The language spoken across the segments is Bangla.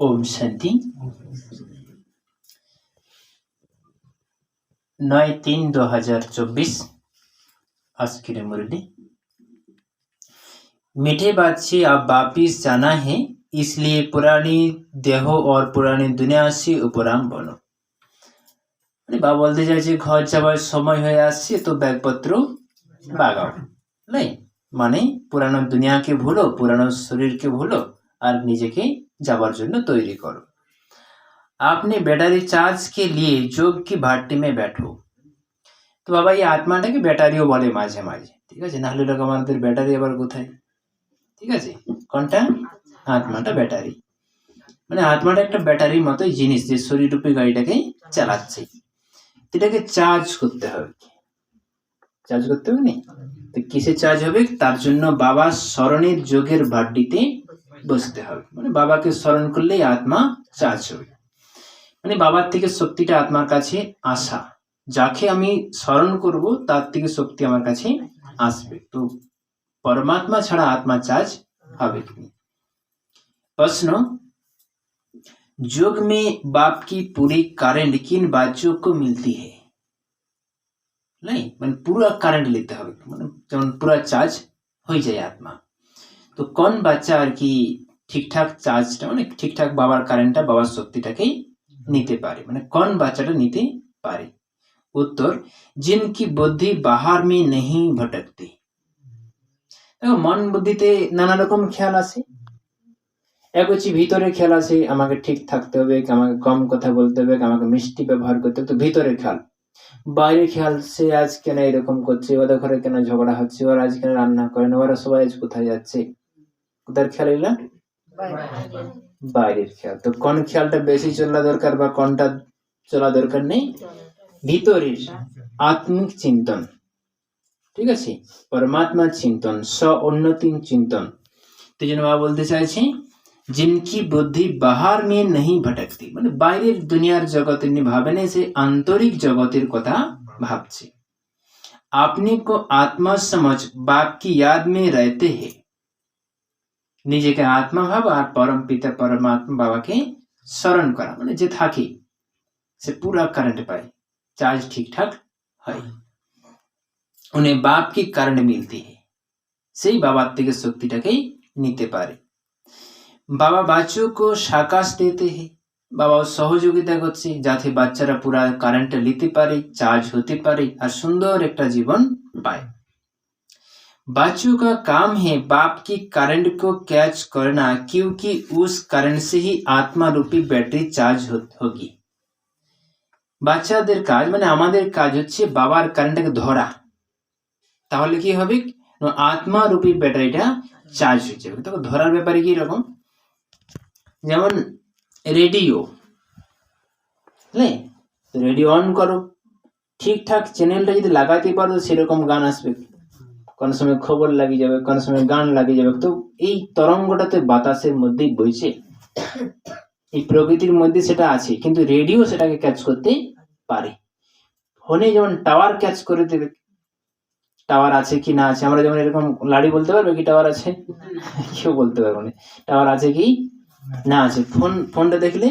ओम शांति। 9/3/2024 आज की मुरली। मीठे बादशाह अब वापिस जाना है, इसलिए पुरानी देह और पुरानी दुनिया से उपराम बनो। বা বলতে চাইছে ঘর যাবার সময় হয়ে আসছে, তো ব্যাগপত্র বাগাও। नहीं মানে পুরানো দুনিয়াকে ভুলো, পুরানো শরীরকে ভুলো আর নিজেকে যাবার জন্য তৈরি করো। आपने बैटरी चार्ज के लिए योग की भाटी में बैठो। তো বাবা এই আত্মাটাকে ব্যাটারিও বলে মাঝে মাঝে, ঠিক আছে? নাহলে এরকম আমাদের ব্যাটারি আবার কোথায়, ঠিক আছে? কোনটা? আত্মাটা ব্যাটারি, মানে আত্মাটা একটা ব্যাটারির মতোই জিনিস, যে শরীররূপী গাড়িটাকে চালাচ্ছে। এটাকে চার্জ করতে হবে, চার্জ করতে হবে না? তো কিসে চার্জ হবে? তার জন্য বাবা স্মরণের যোগের ভাটিতে বসতে হবে। মানে বাবাকে স্মরণ করলেই আত্মা চার্জ হবে। মানে বাবার থেকে শক্তিটা আত্মার কাছে আসা, যাকে আমি স্মরণ করব তার থেকে শক্তি আমার কাছে আসবে। তো परमात्मा ছাড়া आत्मा चार्ज হবে কি? प्रश्न, योग में बाप की पूरी करंट किन बाच्चों को मिलती है? नहीं মানে পুরো কারেন্ট নিতে হবে, মানে যখন পুরো চার্জ হয়ে যায় আত্মা, তো কোন বাচ্চা আর কি ঠিকঠাক চার্জটা, মানে ঠিকঠাক বাবার কারেন্টটা, বাবার শক্তিটাকে নিতে পারে, মানে কোন বাচ্চাটা নিতে পারে? उत्तर, जिनकी बुद्धि बाहर में नहीं भटकती। দেখো মন বুদ্ধিতে নানা রকম খেয়াল আছে। এক হচ্ছে ভিতরে খেয়াল আছে, আমাকে ঠিক থাকতে হবে, আমাকে কম কথা বলতে হবে, আমাকে মিষ্টি ব্যবহার করতে হবে, তো ভিতরে খেয়াল। বাইরের খেয়াল, সে আজ কেন এরকম করছে, ওদের ঘরে কেন ঝগড়া হচ্ছে, ওরা আজ কেন রান্না করে না, ওরা সবাই আজ কোথায় যাচ্ছে, কোথার খেয়াল এগুলা? বাইরের খেয়াল। তো কোন খেয়ালটা বেশি চলা দরকার বা কোনটা চলা দরকার নেই? ভিতরের আত্মিক চিন্তন, ঠিক আছে? परमात्मा चिंतन, स्व उन्नति चिंतन। तो जन बाबा बोलते चाहे जिनकी बुद्धि बाहर में नहीं भटकती, মানে বাইরের দুনিয়ার জগতের নিয়ে ভাবে না, সে আন্তরিক জগতের কথা ভাবছে। আপনি को आत्मा समझ बाप की याद में रहते हैं। নিজেকে আত্মা ভাব আর পরম পিতা परमात्मा বাবাকে স্মরণ করা, মানে যে থাকে সে পুরা কারেন্ট পায়, চার্জ ঠিকঠাক হয়। उन्हें बाप की करंट मिलती है, সেই বাবার থেকে শক্তিটাকেই নিতে পারে। বাবা বাচ্চোं को সাকাশ देते हैं, বাবা সহযোগিতা করছে যাতে বাচ্চারা পুরা কারেন্টটা নিতে পারে, চার্জ হতে পারে আর সুন্দর একটা জীবন পায়। बच्चों का काम है बाप की करंट को कैच करना, क्योंकि उस करंट से ही आत्मा रूपी बैटरी चार्ज होगी। বাচ্চাদের কাজ, মানে আমাদের কাজ হচ্ছে বাবার কারেন্টটাকে ধরা, তাহলে কি হবে? আত্মা রূপী ব্যাটারিটা চার্জ হয়ে যাবে। তখন ধরার ব্যাপারে কি রকম, যেমন রেডিও, রেডিও অন করো, ঠিকঠাক চ্যানেলটা যদি লাগাইতে পারো সেরকম গান আসবে, কোন সময় খবর লাগিয়ে যাবে, কোন সময় গান লাগিয়ে যাবে। তো এই তরঙ্গটা তো বাতাসের মধ্যেই বইছে, এই প্রকৃতির মধ্যে সেটা আছে, কিন্তু রেডিও সেটাকে ক্যাচ করতে পারে। ফোনে যেমন টাওয়ার ক্যাচ করে দেবে, টাওয়ার আছে কি না আছে, আমরা যেমন এরকম লাড়ি বলতে পারবে কি টাওয়ার আছে? কেউ বলতে পারবো না টাওয়ার আছে কি না আছে। ফোনটা দেখলে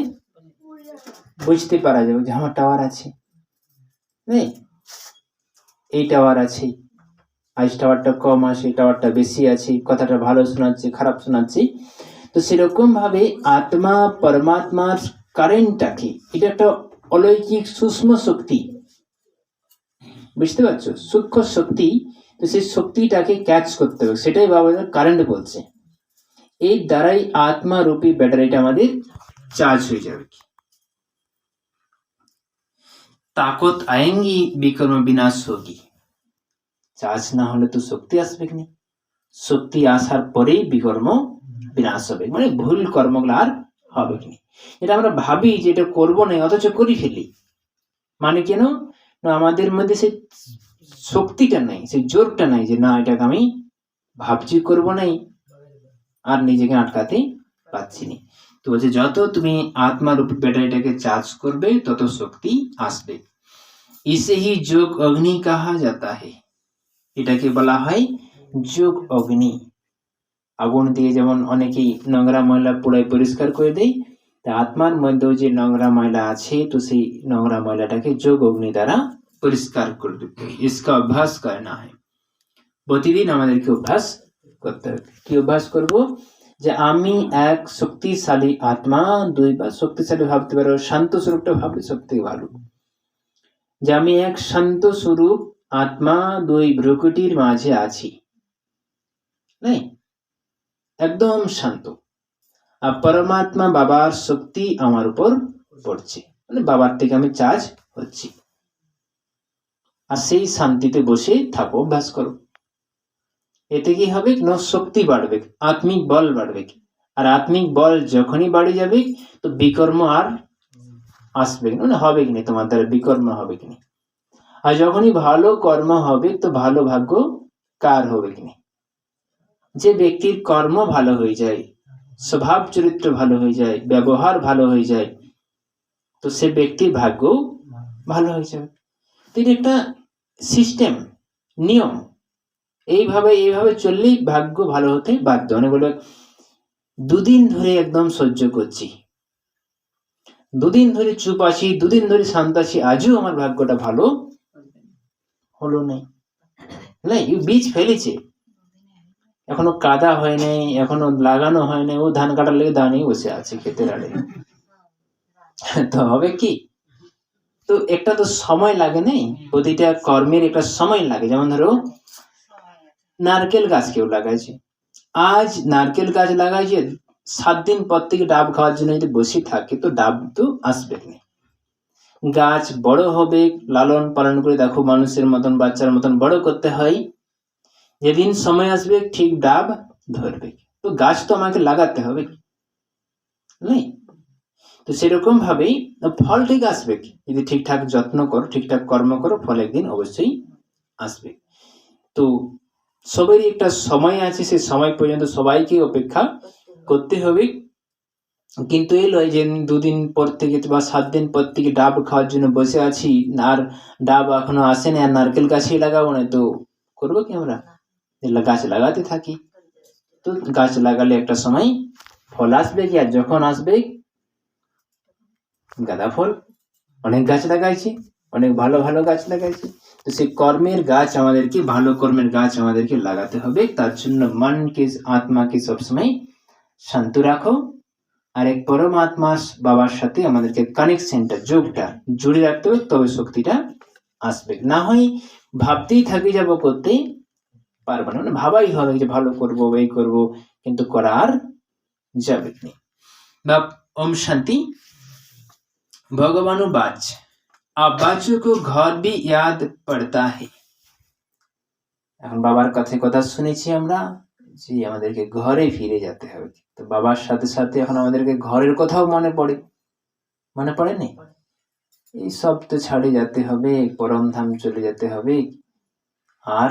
বুঝতে পারা যাবে যে আমার টাওয়ার আছে, এই টাওয়ার আছে, আজ টাওয়ারটা কম আছে, টাওয়ারটা বেশি আছে, কথাটা ভালো শোনাচ্ছে খারাপ শোনাচ্ছে। তো সেরকম ভাবে আত্মা পরমাত্মার কারেন্টটাকে, এটা একটা অলৌকিক সূক্ষ্ম শক্তি, বুঝতে পারছো? সূক্ষ্ম শক্তি, তো সেই শক্তিটাকে ক্যাচ করতে হবে, সেটাই বাবা কারেন্ট বলছে। এই দ্বারাই আত্মা রূপী ব্যাটারিটা আমাদের চার্জ হয়ে যাবে। তাকত আয়েঙ্গি বিকর্ম বিনাশ হোগি, চার্জ না হলে তো শক্তি আসবে না, শক্তি আসার পরেই বিকর্ম বিনাশ হবে, মানে ভুল কর্মগুলো আর হবে না। এটা আমরা ভাবি যে এটা করবো না, অথচ করি ফেলি, মানে কেন? আমাদের মধ্যে সেই শক্তিটা নাই, সেই জোরটা নাই যে না এটাকে আমি ভাবছি করবো নাই, আর নিজেকে আটকাতে পারছি না। তো বলছে যত তুমি আত্মা রূপী ব্যাটারিটাকে চার্জ করবে তত শক্তি আসবে। इसे ही যোগ অগ্নি कहा जाता है, এটাকে বলা হয় যোগ অগ্নি। আগুন দিয়ে যেমন অনেকেই নোংরা ময়লা পুড়াই পরিষ্কার করে দেয়, তা আত্মার মধ্যেও যে নোংরা ময়লা আছে তো সেই নোংরা ময়লাটাকে যোগ অগ্নি দ্বারা পরিষ্কার করতে হবে। इसका अभ्यास करना है। প্রতিদিন আমাদেরকে অভ্যাস করতে হবে। কি অভ্যাস করব? যে আমি এক শক্তিশালী আত্মা, দুই বা শক্তিশালী ভাবতে পারো, শান্ত স্বরূপটা ভাবলে সব থেকে ভালো। যে আমি এক শান্ত স্বরূপ আত্মা, দুই ভ্রুকুটির মাঝে আছি, নাই একদম শান্ত। আর পরমাত্মা বাবার শক্তি আমার উপর পড়ছে, মানে বাবার থেকে আমি চার্জ হচ্ছি। আর সেই শান্তিতে বসে থাকো, অভ্যাস করো। এতে কি হবে? না শক্তি বাড়বে, আত্মিক বল বাড়বে। আর আত্মিক বল যখনই বাড়ে যাবে তো বিকর্ম আর আসবে না, মানে হবে কি না, তোমার দ্বারা বিকর্ম হবে কি না। আর যখনই ভালো কর্ম হবে তো ভালো ভাগ্য কার হবে কি না। যে ব্যক্তির কর্ম ভালো হয়ে যায়, স্বভাব চরিত্র ভালো হয়ে যায়, ব্যবহার ভালো হয়ে যায়, তো সে ব্যক্তির ভাগ্য ভালো হয়ে যাবে। তো এটা একটা সিস্টেম, নিয়ম। এইভাবে চললেই ভাগ্য ভালো হতে বাধ্য। অনেক বলে দুদিন ধরে একদম সহ্য করছি, দুদিন ধরে চুপ আছি, দুদিন ধরে শান্ত আছি, আজও আমার ভাগ্যটা ভালো হলো নাই। বীজ ফেলেছে, এখনো কাদা হয় নাই, এখনো লাগানো হয় নাই, ও ধান কাটার লেগে দাঁড়িয়ে বসে আছে ক্ষেতের আড়ে। তো হবে কি? তো একটা তো সময় লাগে নেই, প্রতিটা কর্মের একটা সময় লাগে। যেমন ধরো নারকেল গাছ কেউ লাগাইছে, আজ নারকেল গাছ লাগাইছে, 7 দিন পর থেকে ডাব খাওয়ার জন্য যদি বসে থাকে তো ডাব তো আসবে না। গাছ বড় হবে, লালন পালন করে দেখো মানুষের মতন, বাচ্চার মতন বড় করতে হয়। যেদিন সময় আসবে ঠিক ডাব ধরবে। তো গাছ তো আমাকে লাগাতে হবে, নেই? তো সেরকম ভাবেই ফল ঠিক আসবে, যদি ঠিকঠাক যত্ন করো, ঠিকঠাক কর্ম করো, ফল একদিন অবশ্যই আসবে। তো সবারই একটা সময় আছে, সেই সময় পর্যন্ত সবাইকে অপেক্ষা করতে হবে। কিন্তু এই লয় যে 2 দিন পর থেকে বা 7 দিন পর থেকে ডাব খাওয়ার জন্য বসে আছি, আর ডাব এখনো আসেনি, আর নারকেল গাছই লাগাবো না, তো করবো কি আমরা? গাছ লাগাতে থাকি। তো গাছ লাগালে একটা সময় ফল আসবে কি, আর যখন আসবে গাঁদা ফল। অনেক গাছ লাগাইছি, অনেক ভালো ভালো গাছ লাগাইছি। তো সেই কর্মের গাছ আমাদেরকে, ভালো কর্মের গাছ আমাদেরকে লাগাতে হবে। তার জন্য মনকে, আত্মাকে সবসময় শান্ত রাখো। আর এক পরমাত্মা বাবার সাথে আমাদেরকে কানেকশনটা, যোগটা জুড়ে রাখতে হবে, তবে শক্তিটা আসবে। না হয় ভাবতেই থাকি যাবো, করতেই পারবো না, মানে ভাবাই হবে যে ভালো করবো, এই করবো, কিন্তু করা আর যাবে না। বাপ ওম শান্তি। भगवानुवाच अब बच्चों को घर भी याद पड़ता है। এখন বাবার কথা শুনেছি আমরা যে আমাদেরকে ঘরে ফিরে যেতে হবে। তো বাবার সাথে সাথে এখন আমাদেরকে ঘরের কথাও মনে পড়ে নি? এই সব তো ছাড়ে যেতে হবে, পরম ধাম চলে যেতে হবে। আর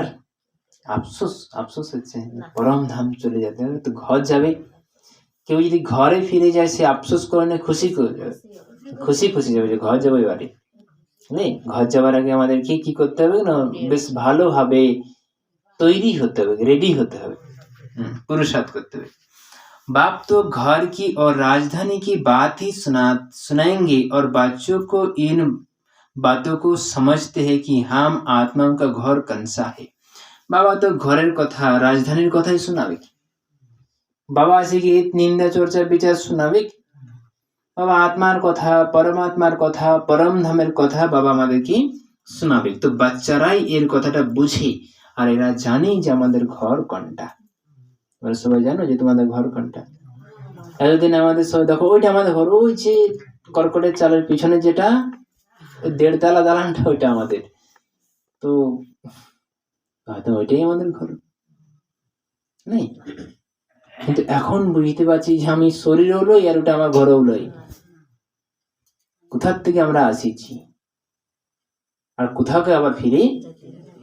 আফসোস হচ্ছে, পরম ধাম চলে যেতে হবে, তো ঘর যাবে। কেউ যদি ঘরে ফিরে যায় সে আফসোস করে না, খুশি যাবে যে ঘর যাবো এবারে। ঘর যাবার আগে আমাদেরকে কি করতে হবে না, বেশ ভালোভাবে তৈরি হতে হবে, রেডি হতে হবে, পুরুষার্থ করতে হবে। बाप तो घर की और राजधानी की बात ही सुनाएंगे और बच्चों को इन बातों को समझते हैं कि हम आत्माओं का घर कंसा है। बाबा तो घरेर कथा, राजधानीर कथाई शोनाबे। बाबा आसे कि निंदा चर्चा विचार शोनाबे। बाबा आत्मार कथा, परमात्मार कथा, परम धामेर कथा बाबा आमादेरके शोनाबे। तो बाच्चाराई एर कथाटा बुझे আর এরা জানে যে আমাদের ঘর কোনটা। তোমরা সবাই জানো যে তোমাদের ঘর কোনটা? এতদিন আমাদের সবাই দেখো ওইটা আমাদের ঘর, ওই যে কর্কটের চালের পিছনে যেটা 1.5 তলা দালানটা, ওইটা আমাদের। তো হয়তো ওইটাই আমাদের ঘর, নেই? কিন্তু এখন বুঝতে পারছি যে আমি শরীরও লই আর ওটা আমার ঘরেও লই। কোথার থেকে আমরা আসিছি আর কোথাকে আবার ফিরে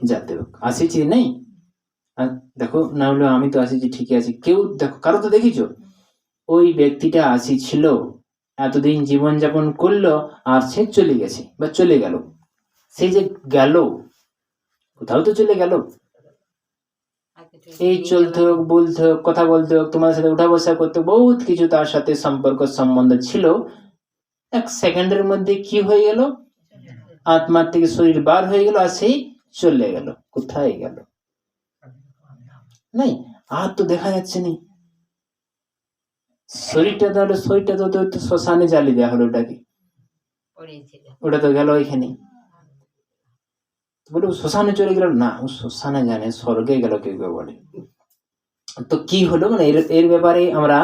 যেতে হবে। আসিছি নেই, দেখো না হলো আমি তো আসিছি ঠিকই আছি। কেউ দেখো কারো তো দেখিছো ওই ব্যক্তিটা আসিছিল, এতদিন জীবনযাপন করলো, আর সে চলে গেছে বা চলে গেল। সে যে গেল, কোথাও তো চলে গেল, এই চলতে হোক, বলতে হোক, কথা বলতে হোক, তোমার সাথে উঠা বসা করতে হোক, বহুত কিছু তার সাথে সম্পর্ক সম্বন্ধ ছিল। এক সেকেন্ডের মধ্যে কি হয়ে গেল, আত্মার থেকে শরীর বার হয়ে গেল আর সেই চলে গেল। কোথায় গেল নাই, আর তো দেখা যাচ্ছে না। শরীরটা তো শ্মশানে জ্বালিয়ে দেওয়া হলো, ওটাকে ওটা তো গেল ওইখানে। বলে শ্মশানে চলে গেল না, ও শ্মশানে জানে, স্বর্গে গেল কেউ কেউ বলে। তো কি হলো, মানে এর ব্যাপারে আমরা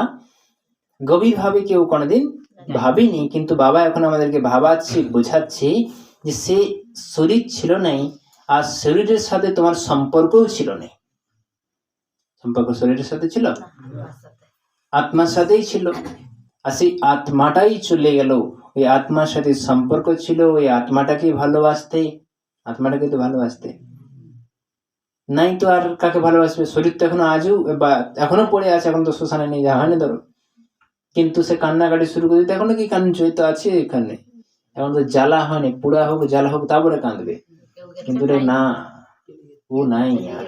গভীর ভাবে কেউ কোনোদিন ভাবিনি, কিন্তু বাবা এখন আমাদেরকে ভাবাচ্ছে, বোঝাচ্ছে যে সে শরীর ছিল নাই, আর শরীরের সাথে তোমার সম্পর্কও ছিল না। সম্পর্ক শরীরের সাথে ছিল, আত্মার সাথেই ছিল, আর সেই আত্মাটাই চলে গেল। ওই আত্মার সাথে সম্পর্ক ছিল, ওই আত্মাটাকে ভালোবাসতে, আত্মাটাকে তো ভালোবাসতে নাই তো আর কাকে ভালোবাসবে। শরীর তো এখনো আজও বা এখনো পড়ে আছে, এখন তো শ্মশানে নিয়ে যাওয়া হয়নি ধরো, কিন্তু সে কান্নাকাটি শুরু করে দিতে, এখনো কি কাঁদছে, তো আছে এখানে, এখন তো জ্বালা হয়নি, পোড়া হোক জ্বালা হোক তারপরে কাঁদবে, কিন্তু রে না, ও নাই আর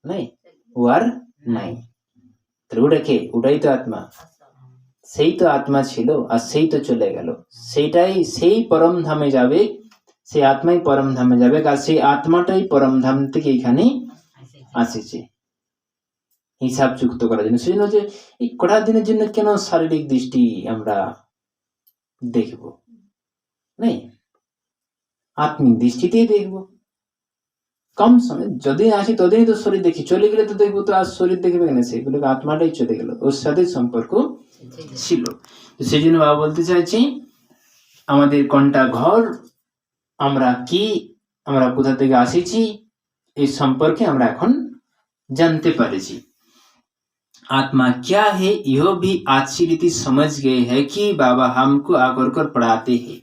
নাই, ও আর নাই। ওটা কে, ওটাই তো আত্মা, সেই তো আত্মা ছিল আর সেই তো চলে গেল। সেইটাই, সেই পরম ধামে যাবে, সেই আত্মাই পরম ধামে যাবে, আর সেই আত্মাটাই পরম ধাম থেকে এখানে আসেছে হিসাব যুক্ত করার জন্য। সেই জন্য যে এই কটা দিনের জন্য কেন শারীরিক দৃষ্টি আমরা দেখব, নাই আত্মিক দৃষ্টিতেই দেখব। কম সময় যদি আসি ততদিনই তো শরীর দেখি, চলে গেলে তো দেখবো, তো আর শরীর দেখবে কেন, সেগুলো আত্মাটাই চলে গেল, ওর সাথে সম্পর্ক ছিল। সেই জন্য বাবা বলতে চাইছি, আমাদের কোনটা ঘর, আমরা কি, আমরা কোথা থেকে আসিছি, এই সম্পর্কে আমরা এখন जानते पारेছি। आत्मा क्या है यह भी अच्छी रीति समझ गए है कि बाबा हमको आकर कर पढ़ाते हैं।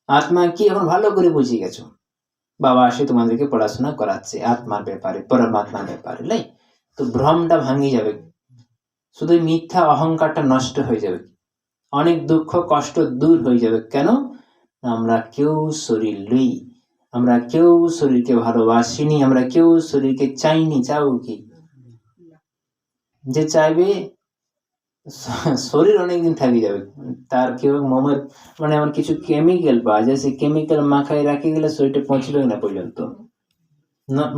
आत्मा কি এখন ভালো করে বুঝে গেছো, বাবা আসে তোমাদেরকে পড়াশোনা করাচ্ছে আত্মার ব্যাপারে, পরমাত্মার ব্যাপারে, নাই তো ভ্রমটা ভাঙে যাবে, শুধু মিথ্যা অহংকারটা নষ্ট হয়ে যাবে, অনেক দুঃখ কষ্ট দূর হয়ে যাবে। কেন, আমরা কেউ শরীর লই, আমরা কেউ শরীরকে ভালোবাসিনি, আমরা কেউ শরীরকে চাইনি। চাও কি, যে চাইবে শরীর অনেকদিন থাকি যাবে, তার কেউ মোমের মানে আমার কিছু কেমিক্যাল পাওয়া যায়, সেই কেমিক্যাল মাখায় রাখে গেলে শরীরটা পৌঁছবে না পর্যন্ত,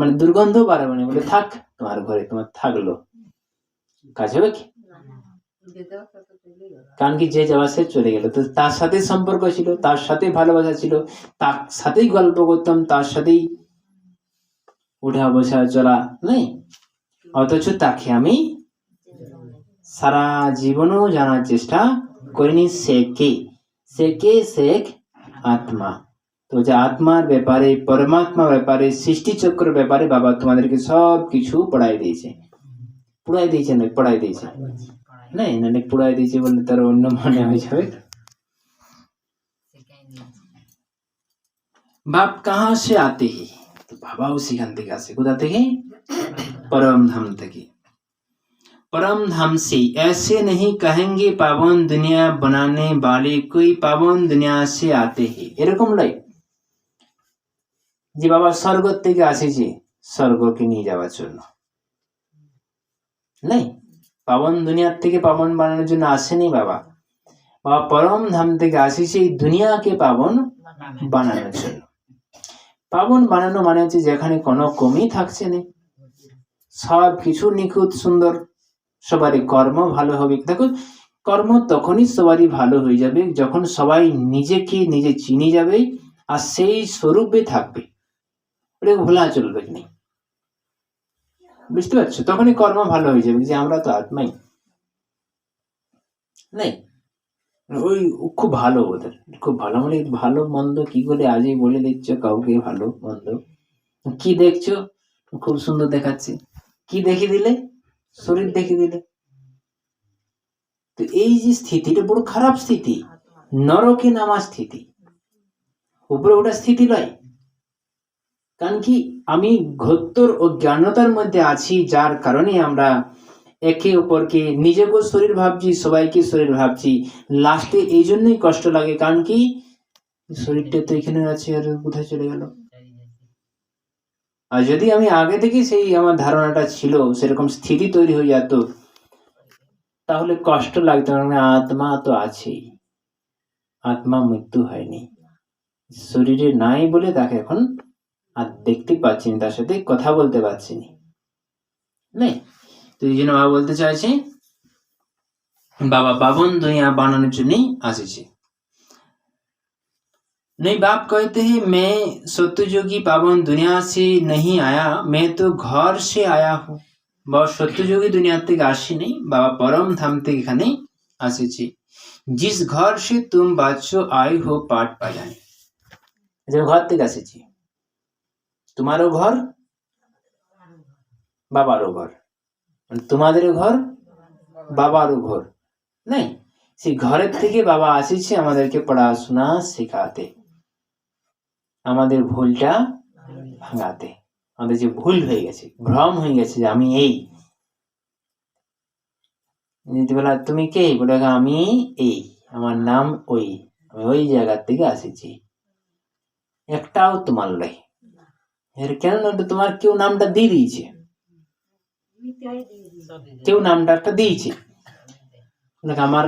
মানে দুর্গন্ধ পারে, মানে বলে থাক তোমার ঘরে, তোমার থাকলো, কাজ হবে কি, কারণ কি যে যাওয়া সে চলে গেল, তো তার সাথে সম্পর্ক ছিল, তার সাথে ভালোবাসা ছিল, তার সাথেই গল্প করতাম, তার সাথেই উঠা বসা চলা, নাই অথচ তাকে আমি সারা জীবনও জানার চেষ্টা করিনি। সে কে, সে কে, সে এক আত্মা। তো যে আত্মার ব্যাপারে, পরমাত্মার ব্যাপারে, সৃষ্টি চক্রের ব্যাপারে বাবা তোমাদেরকে সব কিছু পড়াই দিয়েছে, পড়াই দিয়েছে না, পড়াই দিয়েছে নাই, মানে পড়াই দিয়েছে বললে তার অন্য মনে হয়ে যাবে। बाप कहाँ से आते हैं, तो बाबाও সেখান থেকে আসে, কোথা থেকে, परम धाम থেকে। परम धाम से ऐसे नहीं कहेंगे पावन दुनिया बनाने वाले कोई पावन दुनिया से आते हैं, এরকম নয় যে বাবা স্বর্গ থেকে আসেছে স্বর্গকে নিয়ে যাওয়ার জন্য, নাই পাবন দুনিয়ার থেকে পাবন বানানোর জন্য আসেনি বাবা। বাবা পরম ধাম থেকে আসেছে এই দুনিয়াকে পাবন বানানোর জন্য। পাবন বানানো মানে হচ্ছে যেখানে কোনো কমই থাকছে না, সব কিছু নিখুঁত সুন্দর, সবারই কর্ম ভালো হবে। দেখো কর্ম তখনই সবারই ভালো হয়ে যাবে যখন সবাই নিজেকে নিজে চিনে যাবে আর সেই স্বরূপে থাকবে, ওটাকে ভোলা চলবে না, বুঝতে পারছো, তখনই কর্ম ভালো হয়ে যাবে, যে আমরা তো আত্মাই, নাই ওই খুব ভালো, ওদের খুব ভালো, মানে ভালো মন্দ কি করে আজই বলে দিচ্ছ কাউকে, ভালো মন্দ কি দেখছো, খুব সুন্দর দেখাচ্ছে, কি দেখে দিলে, শরীর দেখে দিলে। তো এই যে স্থিতিটা বড় খারাপ স্থিতি, নরকে নামা স্থিতি, উপরে ওটা স্থিতি নয়। কারণ কি আমি ঘোত্তর ও জ্ঞানতার মধ্যে আছি, যার কারণে আমরা একে অপরকে, নিজেকেও শরীর ভাবছি, সবাইকে শরীর ভাবছি, লাস্টে এই জন্যই কষ্ট লাগে। কারণ কি শরীরটা তো এখানে আছে আর কোথায় চলে গেল, আর যদি আমি আগে থেকে সেই আমার ধারণাটা ছিল, সেরকম স্থিতি তৈরি হয়ে যেত, তাহলে কষ্ট লাগতো, কারণ আত্মা তো আছেই, আত্মা মৃত্যু হয়নি, শরীরে নাই বলে তাকে এখন আর দেখতে পাচ্ছি না, তার সাথে কথা বলতে পারছি না। তো এই জন্য বাবা বলতে চাইছে, বাবা পাবন দুনিया বানানোর জন্যই আসিছে। नहीं, बाप कहते हैं मैं सत्ययोगी पावन दुनिया से नहीं आया, मैं तो घर से आया हूँ। बाबा सत्ययोगी दुनिया থেকে আসি নেই, বাবা পরম ধাম থেকে এখানে আসিছি। जिस घर से तुम बच्चों आए हो पाठ पाजाने, যে ঘর থেকে আসিছি, তোমারও ঘর বাবারও ঘর, তোমাদেরও ঘর বাবারও ঘর, নাই সেই ঘরের থেকে বাবা আসিছে আমাদেরকে পড়াশোনা শেখাতে, আমাদের ভুলটা ভাঙাতে, আমাদের যে ভুল হয়ে গেছে, ভ্রম হয়ে গেছে যে আমি এই, বলা তুমি কে, বলে আমি এই, আমার নাম ওই, আমি ওই জায়গা থেকে আসিছি, একটাও তোমার লয়। এর কেন তোমার কেউ নামটা দিয়ে দিয়েছে, কেউ নামটা একটা দিয়েছে, আমার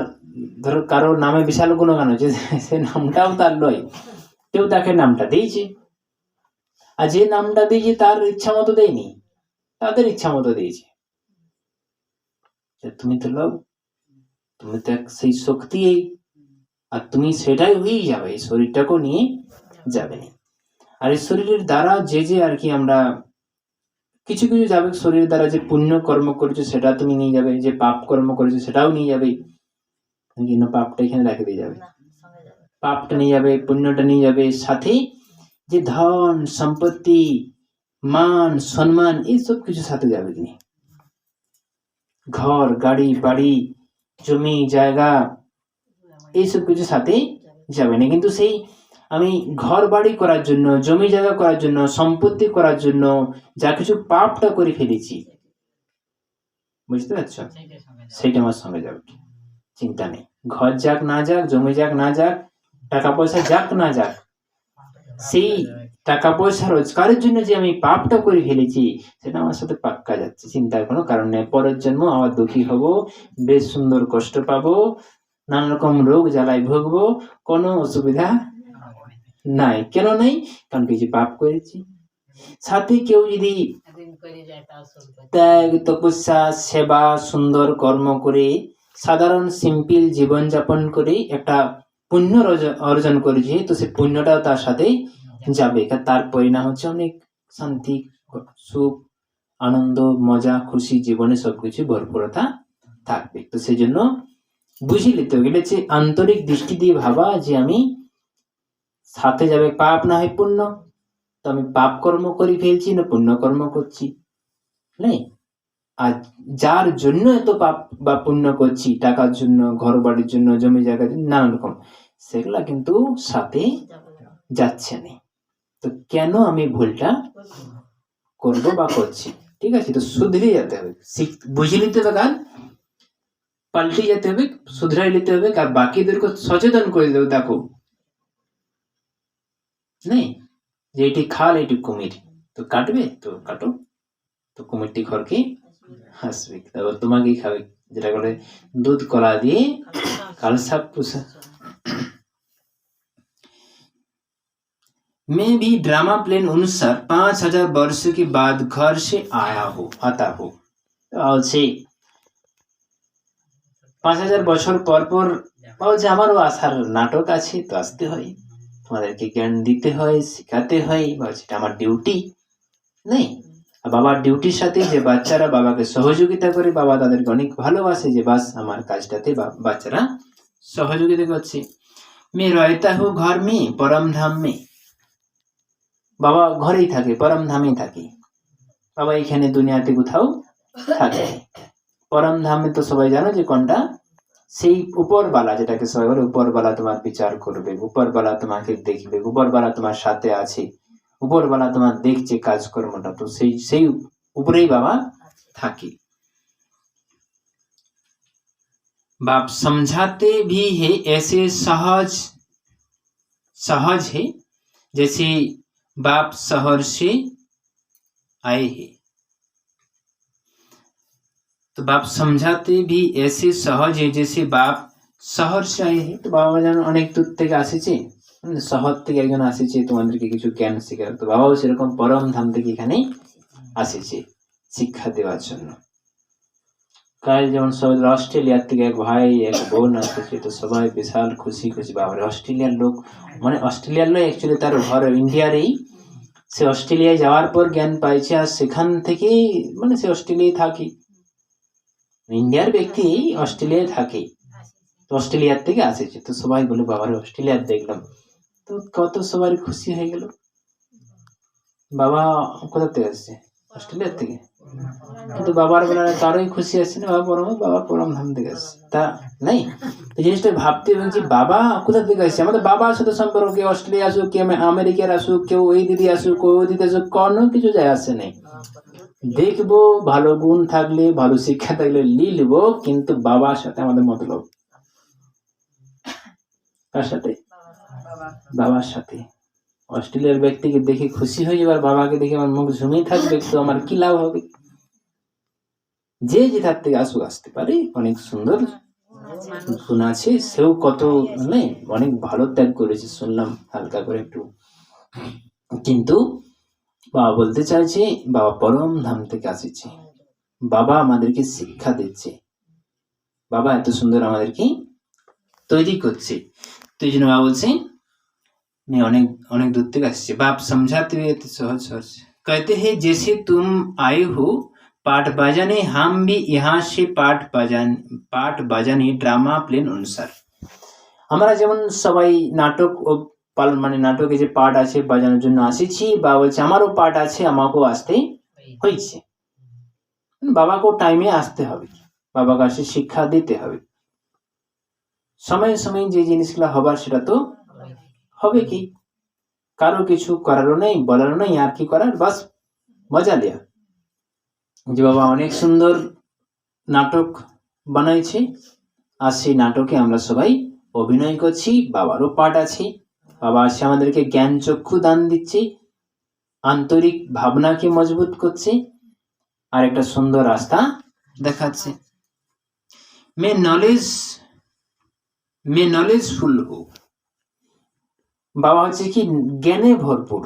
ধরো কারো নামে বিশাল গুণগান হচ্ছে, সে নামটাও তার লয়, কেউ তাকে নামটা দিয়েছে, আর যে নামটা দিয়েছে তার ইচ্ছা মতো দেয়নি, তাদের ইচ্ছা মতো দিয়েছে। তুমি তো লোক, তুমি তো সেই শক্তি, আর তুমি সেটাই হয়েই যাবে, এই শরীরটাকেও নিয়ে যাবে। আর এই শরীরের দ্বারা যে যে আর কি আমরা কিছু কিছু যাবে, শরীরের দ্বারা যে পুণ্য কর্ম করেছে সেটা তুমি নিয়ে যাবে, যে পাপ কর্ম করেছে সেটাও নিয়ে যাবে, কিন্তু পাপটা এখানে রেখে দিয়ে যাবে, পাপটা নিয়ে যাবে, পুণ্যটা নিয়ে যাবে, সাথে যে ধন সম্পত্তি মান সম্মান এইসব কিছু সাথে যাবে, কিনে ঘর গাড়ি বাড়ি জমি জায়গা এইসব কিছু সাথে যাবে না। কিন্তু সেই আমি ঘর বাড়ি করার জন্য, জমি জায়গা করার জন্য, সম্পত্তি করার জন্য যা কিছু পাপটা করে ফেলেছি, বুঝতে পারছো, সেইটা আমার সঙ্গে যাবে, চিন্তা নেই। ঘর যাক না যাক, জমি যাক না যাক, টাকা পয়সা যাক না যাক, সেই টাকা পয়সা রোজগারের জন্য যে আমি পাপটা করে ফেলেছি সেটা আমার সাথে পাক্কা যাচ্ছে, চিন্তার কোনো কারণ নেই। পরের জন্ম আবার দুঃখী হব, বেশ সুন্দর কষ্ট পাবো, নানা রকম রোগ জ্বালায় ভুগবো, কোনো অসুবিধা নাই। কেন নাই? কারণ কিছু পাপ করেছি। সাথে কেউ যদি ত্যাগ তপস্যা সেবা সুন্দর কর্ম করে সাধারণ সিম্পল জীবনযাপন করে একটা পুণ্য অর্জন করেছে, তো সে পুণ্যটাও তার সাথে যাবে, তার পরিণাম হচ্ছে অনেক শান্তি সুখ আনন্দ মজা খুশি, জীবনে সবকিছু ভরপুরতা থাকবে। তো সেই জন্য বুঝে নিতে গেলে যে আন্তরিক দৃষ্টি দিয়ে ভাবা যে আমি সাথে যাবে পাপ না হয় পুণ্য, তো আমি পাপ কর্ম করে ফেলছি না পুণ্য কর্ম করছি, নেই। আর যার জন্য এত পাপ বা পুণ্য করছি, টাকার জন্য, ঘর বাড়ির জন্য, জমি জায়গার জন্য, নানা রকম, সেগুলা কিন্তু সাথে যাচ্ছে না। তো কেন আমি ভুলটা করবো বা করছি, ঠিক আছে? তো শুধরে যেতে হবে, বুঝে নিতে হবে, কারণ পাল্টে যেতে হবে, শুধরাই নিতে হবে, আর বাকিদেরকে সচেতন করে দেবে, দেখো নেই যে এটি খাল এটি কুমির, তো কাটবে তো কাটো, তো কুমিরটি ঘরকে হাসবে, তারপর তোমাকেই খাবে, যেটা করে दूध कला दिए काल साप पूछा। मैं भी ड्रामा प्लेन अनुसार 5000 वर्ष के बाद घर से आता हो, और से 5000 বছর পর পর যে আমারও আসার নাটক আছে, তো আসতে হয়, তোমাদেরকে জ্ঞান দিতে হয়, শেখাতে হয়, সেটা আমার ডিউটি নেই। বাবার ডিউটির সাথে যে বাচ্চারা বাবাকে সহযোগিতা করে, বাবা তাদেরকে অনেক ভালোবাসে, যে বাস আমার কাজটাতে বাচ্চারা সহযোগিতা করছে। मैं रहता हूँ घर में परम धाम में, বাবা ঘরেই থাকে, পরম ধামেই থাকে, বাবা এখানে দুনিয়াতে কোথাও থাকে। পরম ধামে তো সবাই জানো যে কোনটা, সেই উপরবালা, যেটাকে সবাই বলে উপরবালা তোমার বিচার করবে, উপরবালা তোমাকে দেখবে, উপরবালা তোমার সাথে আছে, উপরবালা তোমার দেখছে কাজকর্মটা, তো সেই উপরেই বাবা থাকে। बाप समझाते भी है ऐसे सहज है, जैसे बाप शहर से आए हैं। तो बाप समझाते भी ऐसे सहज है जैसे बाप শহর से आए हैं। তো বাবা যেন অনেক দূর থেকে আসেছে, শহর থেকে একজন আসেছে তোমাদেরকে কিছু জ্ঞান শেখার, তো বাবাও সেরকম পরম ধাম থেকে এখানে আসেছে শিক্ষা দেওয়ার জন্য। কাল যেমন সবাই অস্ট্রেলিয়ার থেকে এক ভাই এক বোন আসেছে, তো সবাই বিশাল খুশি খুশি। বাবার অস্ট্রেলিয়ার লোক, মানে অস্ট্রেলিয়ার লোক অ্যাকচুয়ালি তার ঘর ইন্ডিয়ারই, সে অস্ট্রেলিয়ায় যাওয়ার পর জ্ঞান পাইছে আর সেখান থেকেই মানে সে অস্ট্রেলিয়ায় থাকে, ইন্ডিয়ার ব্যক্তি অস্ট্রেলিয়ায় থাকে, তো অস্ট্রেলিয়ার থেকে আসেছে। তো সবাই বলে বাবার অস্ট্রেলিয়ার দেখলাম, তো কত সবার খুশি হয়ে গেল। বাবা কোথা থেকে আসছে? অস্ট্রেলিয়ার থেকে। কিন্তু বাবার বেলায় কারোই খুশি আসছে না, বাবা পরম ধাম থেকে আসছে তা নাই। এই জিনিসটা ভাবতে হবে যে বাবা কোথা থেকে আসছে। আমাদের বাবার সাথে সম্পর্ক, কেউ অস্ট্রেলিয়া আসুক, কেউ আমেরিকার আসুক, কেউ ওই দিদি আসুক, ওই দিদি আসুক, কোনো কিছু যায় আসে নেই। দেখবো ভালো গুণ থাকলে, ভালো শিক্ষা থাকলে লিখবো, কিন্তু বাবার সাথে আমাদের মতলব। কার সাথে? বাবার সাথে। অস্ট্রেলিয়ার ব্যক্তিকে দেখে খুশি হয়ে যাবার, বাবাকে দেখে আমার মুখ ঝুমিয়ে থাকবে, তো আমার কি লাভ হবে? যে যেটার থেকে আসুক, আসতে পারে, অনেক সুন্দর গুণ আছে, সেও কত মানে অনেক ভালো ত্যাগ করেছে শুনলাম হালকা করে একটু। কিন্তু বাবা বলতে চাইছে বাবা পরম ধাম থেকে আসছে, বাবা আমাদেরকে শিক্ষা দিচ্ছে, বাবা এত সুন্দর আমাদেরকে তৈরি করছে। তো এই জন্য বাবা বলছে অনেক অনেক দূর থেকে আসছে। बाप समझाते हुए सहज सहज कहते हैं जैसे तुम आए हो पाठ बजाने, हम भी यहाँ से पाठ बजाने ड्रामा प्लेन अनुसार। আমরা যেমন সবাই নাটক ও মানে নাটকে যে পাঠ আছে বাজানোর জন্য আসেছি, বাবা বলছে আমারও পাঠ আছে, আমাকেও আসতে হয়েছে। বাবাকেও টাইমে আসতে হবে, বাবার কাছে শিক্ষা দিতে হবে। সময়ে সময়ে যে জিনিসগুলো হবার সেটা তো হবে কি, কারো কিছু করারও নেই, বলারও নেই, আর কি করার, বাস মজা লিয়া। যে বাবা অনেক সুন্দর নাটক বানাইছে, আর সেই নাটকে আমরা সবাই অভিনয় করছি, বাবারও পাঠ আছে, বাবা আসে আমাদেরকে জ্ঞান চক্ষু দান দিচ্ছে, আন্তরিক ভাবনাকে মজবুত করছে, আর একটা সুন্দর রাস্তা দেখাচ্ছে। मैं नॉलेजफुल हूँ। বাবা হচ্ছে কি জ্ঞানে ভরপুর।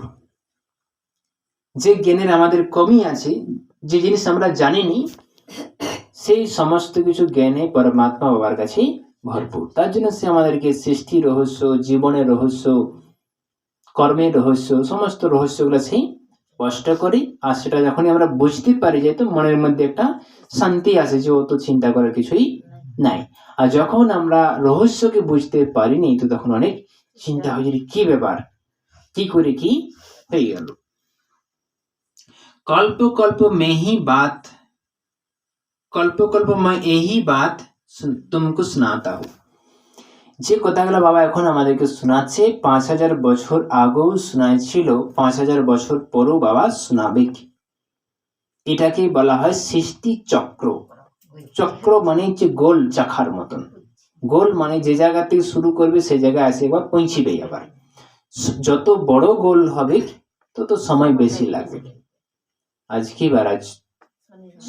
যে জ্ঞানের আমাদের কমি আছে, যে জিনিস আমরা জানিনি, সেই সমস্ত কিছু জ্ঞানে পরমাত্মা বাবার কাছে ভরপুর। তার জন্য সে আমাদেরকে সৃষ্টি রহস্য, জীবনের রহস্য, কর্মের রহস্য, সমস্ত রহস্যগুলো সেই স্পষ্ট করে। আর সেটা যখনই আমরা বুঝতে পারি যাই, তো মনের মধ্যে একটা শান্তি আসে যে ও তো চিন্তা করার কিছুই নাই। আর যখন আমরা রহস্যকে বুঝতে পারিনি, তো তখন অনেক চিন্তা হয়ে যায় কি ব্যাপার, কি করে কি হয়ে গেল। कल्प कल्प में यही बात तुमको सुनाता हूँ। যে কথাগুলো বাবা এখন আমাদেরকে শোনাচ্ছে 5000 বছর আগেও শোনাইছিল, 5000 বছর পরেও বাবা শোনাবে। এটাকে বলা হয় সৃষ্টি চক্র। চক্র মানে হচ্ছে গোল চাকার মতন। গোল মানে যে জায়গা থেকে শুরু করবে সেই জায়গায় আসে একবার পৌঁছিবে। আবার যত বড় গোল হবে তত সময় বেশি লাগবে। আজ কি বার? আজ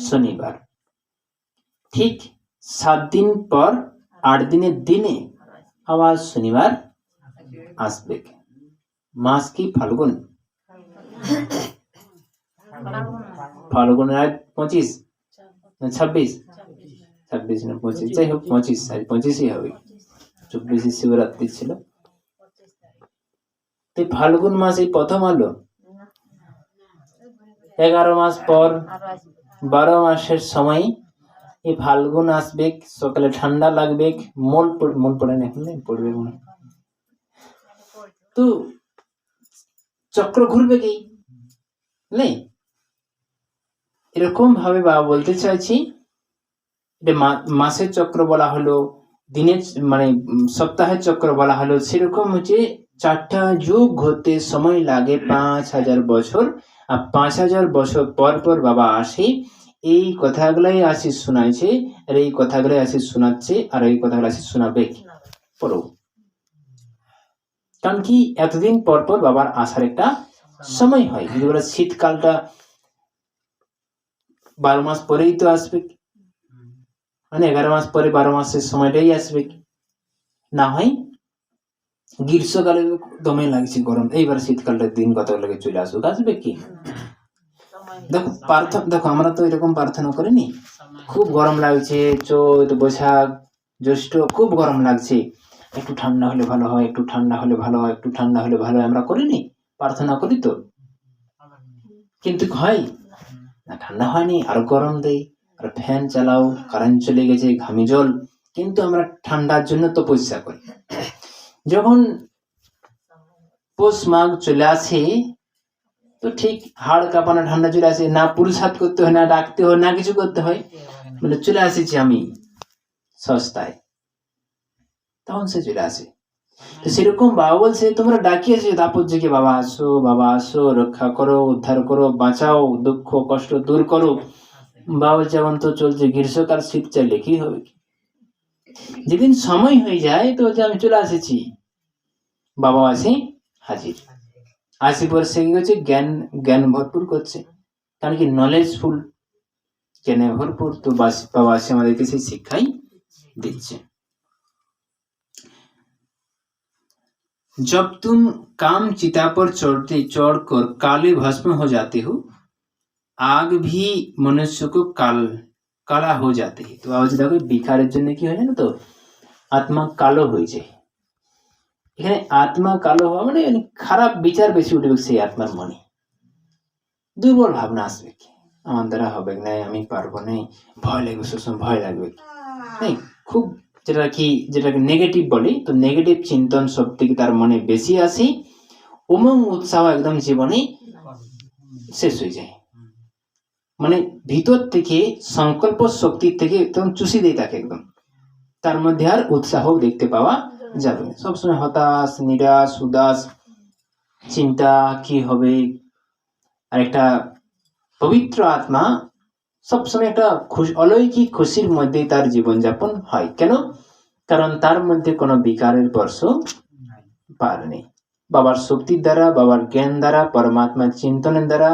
শনিবার। ঠিক 7 দিন পর 8 দিনের দিনে আবার শনিবার আসবে। মাস কি? ফাল্গুন। ফাল্গুনের আজ 25 না 26? 26 না 25, যাই হোক 25, আজ 25ই হবে। 24 শিবরাত্রি ছিল। তো ফাল্গুন মাস এই প্রথম আলো। 11 মাস পর 12 মাসের সময় এই ফাল্গুন আসবে। সকালে ঠান্ডা লাগবে, মন পড়ে না, এখন পড়বে মনে। তো চক্র ঘুরবে কি নেই, এরকম ভাবে বাবা বলতে চাইছি। এটা মাসের চক্র বলা হলো, দিনের মানে সপ্তাহের চক্র বলা হলো, সেরকম হচ্ছে 4টা যুগ ঘুরতে সময় লাগে 5000 বছর। আর 5000 বছর পর পর বাবা আসে, এই কথাগুলাই আসি শোনাইছে, আর এই কথাগুলাই আসি শোনাচ্ছে, আর এই কথাগুলো আসি শোনাবে পড়ো। কারণ কি এতদিন পর পর বাবার আসার একটা সময় হয়। যদি বলে শীতকালটা 12 মাস পরেই তো আসবে, মানে 11 মাস পরে 12 মাসের সময়টাই আসবে, না হয় গ্রীষ্মকালে দমে লাগছে গরম, এইবার শীতকালটার দিন কত লাগে চলে আসুক, আসবে কি? দেখো আমরা তো এরকম প্রার্থনা করিনি, খুব গরম লাগছে, চৈত বৈশাখ জ্যৈষ্ঠ খুব গরম লাগছে, একটু ঠান্ডা হলে ভালো হয়, একটু ঠান্ডা হলে ভালো হয়, একটু ঠান্ডা হলে ভালো হয়, আমরা করিনি, প্রার্থনা করি তো, কিন্তু হয় না, ঠান্ডা হয়নি আরো গরম দেয়, আর ফ্যান চালাও, কারেন্ট চলে গেছে, ঘামি জল, কিন্তু আমরা ঠান্ডার জন্য তপস্যা করি। যখন পৌষ মাঘ চলে আসে তো ঠিক হাড় কাঁপানো ঠান্ডা চলে আসে, না পুরুষার্থ করতে হয়, না ডাকতে হয়, না কিছু করতে হয়, মানে চলে আসেছি আমি সস্তায়, তখন সে চলে আসে। তো সেরকম বাবা বলছে তোমরা ডাকিয়েছে তাপর্যকে, বাবা আসো, বাবা আসো, রক্ষা করো, উদ্ধার করো, বাঁচাও, দুঃখ কষ্ট দূর করো। বাবা যেমন তো চলছে গ্রীষ্মকাল শীত চাইলে কি হবে, যেদিন সময় হয়ে যায় তো আমি চলে আসেছি, বাবা আসে হাজির, আসি পর সে কি করছে, জ্ঞান ভরপুর করছে, কারণ কি নলেজফুল, জ্ঞানে ভরপুর, তো বাবা আসে আমাদেরকে সেই শিক্ষাই দিচ্ছে। जब तुम काम चिता पर चढ़कर काले भस्म हो जाते हो, आग भी मनुष्य को काला हो जाते है। तो আওয়াজ দেখো বিকারের জন্য কি হয় জানো তো, আত্মা কালো হয়ে যায়। এখানে আত্মা কালো হওয়া মানে খারাপ বিচার বেশি উঠবে সেই আত্মার মনে, দুর্বল ভাবনা আসবে, আমার দ্বারা হবে না, আমি পারবো না, ভয় লাগবে, সবসময় ভয় লাগবে, খুব যেটাকে নেগেটিভ বলে, তো নেগেটিভ চিন্তন সব থেকে তার মনে বেশি আসে, উমঙ্গ উৎসাহ একদম জীবনে শেষ হয়ে যায়, মানে ভিতর থেকে সংকল্প শক্তির থেকে একদম চুষি দেয় তাকে, একদম তার মধ্যে আর উৎসাহ দেখতে পাওয়া যাবে, সবসময় হতাশ, নিরাশ, উদাস, চিন্তা কি হবে। আর একটা পবিত্র আত্মা সবসময় একটা অলৌকিক খুশির মধ্যে তার জীবনযাপন হয়, কেন? কারণ তার মধ্যে কোনো বিকারের স্পর্শ পার নেই, বাবার শক্তির দ্বারা, বাবার জ্ঞান দ্বারা, পরমাত্মার চিন্তনের দ্বারা,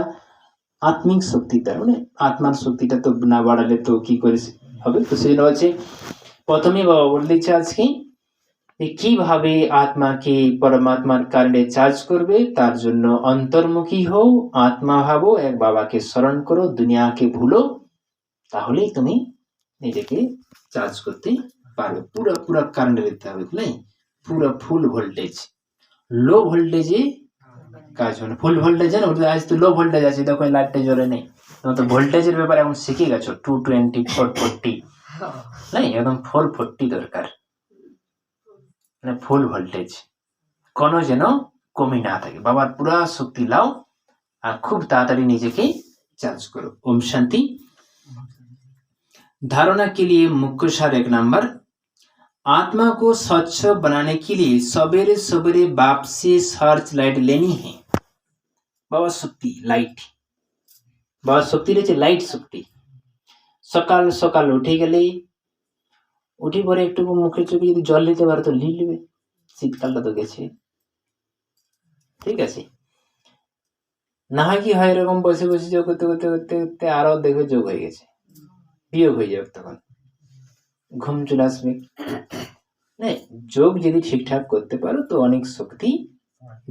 আত্মিক শক্তির দ্বারা, মানে আত্মার শক্তিটা তো না বাড়ালে তো কি করে হবে। তো সেই রয়েছে প্রথমে বাবা বলে দিচ্ছে আজকে কিভাবে আত্মাকে পরমাত্মার কারণে চার্জ করবে, তার জন্য অন্তর্মুখী হও, আত্মা ভাবো, এক বাবাকে স্মরণ করো, দুনিয়াকে ভুলো, তাহলেই তুমি নিজেকে চার্জ করতে পারবে। পুরো কারেন্ট দিতে হবে, বুঝলে, পুরো ফুল ভোল্টেজ, লো ভোল্টেজে কাজ হবে না। ফুল ভোল্টেজ জানো, আজ তো লো ভোল্টেজ আছে, দেখো লাইটটা জ্বলে নেই, তোমার তো ভোল্টেজের ব্যাপারে এখন শিখে গেছো, 220, 440, নাই একদম 440 দরকার, মানে ফুল ভোল্টেজ, কোনো যেন কমি না থাকে। বাবার পুরা শক্তি লাও আর খুব তাড়াতাড়ি নিজেকে চার্ज करो। ओम शांति। धारणा के लिए मुख्य सार 1 नंबर, आत्मा को स्वच्छ बनाने के लिए सवेरे सवेरे बाप से सर्च लाइट लेनी है। बाबा शक्ति लाइट, बाबा शक्ति रही लाइट शक्ति, सकाल सकाल उठे गले, उठी परे एक मुखे चोखे যদি জল নিতে পারে তো নিয়ে নেবে, শীতকালটা তো গেছে, ঠিক আছে, না হয় কি হয় এরকম বসে বসে যোগ করতে করতে করতে করতে আরো দেখবে যোগ হয়ে গেছে, বিয়োগ হয়ে যাবে, তখন ঘুম চলে আসবে। না, যোগ যদি ঠিকঠাক করতে পারো তো অনেক শক্তি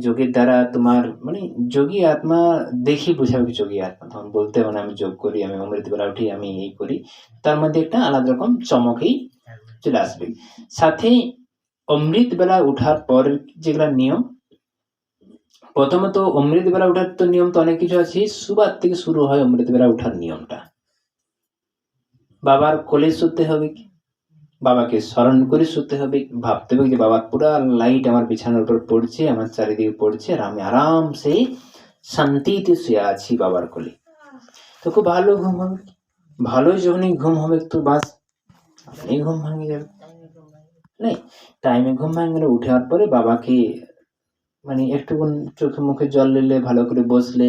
যোগের দ্বারা তোমার, মানে যোগী আত্মা দেখি বোঝাবে যোগী আত্মা, তখন বলতে হবে না আমি যোগ করি, আমি অমৃত বেলা উঠি, আমি এই করি, তার মধ্যে একটা আলাদা রকম চমকই চলে আসবে। সাথে অমৃত বেলা উঠার পর যেগুলা নিয়ম, প্রথমত অমৃত বেলা উঠার তো নিয়ম তো অনেক কিছু আছে, সুবাদ থেকে শুরু হয় অমৃত বেলা উঠার নিয়মটা, বাবার কোলে শুতে হবে, বাবাকে স্মরণ করে শুতে হবে, ভাবতে হবে যে বাবার পুরা লাইট আমার বিছানার উপর পড়ছে, আমার চারিদিকে পড়ছে, আর আমি আরামসে শান্তিতে শুয়ে আছি বাবার কোলে, তো খুব ভালো ঘুম হবে। ভালো যখনই ঘুম হবে তো বাস এই ঘুম ভাঙে যাবে, নাই টাইমে ঘুম ভাঙে গেলে উঠার পরে বাবাকে মানে একটুক্ষণ চোখে মুখে জল নিলে, ভালো করে বসলে,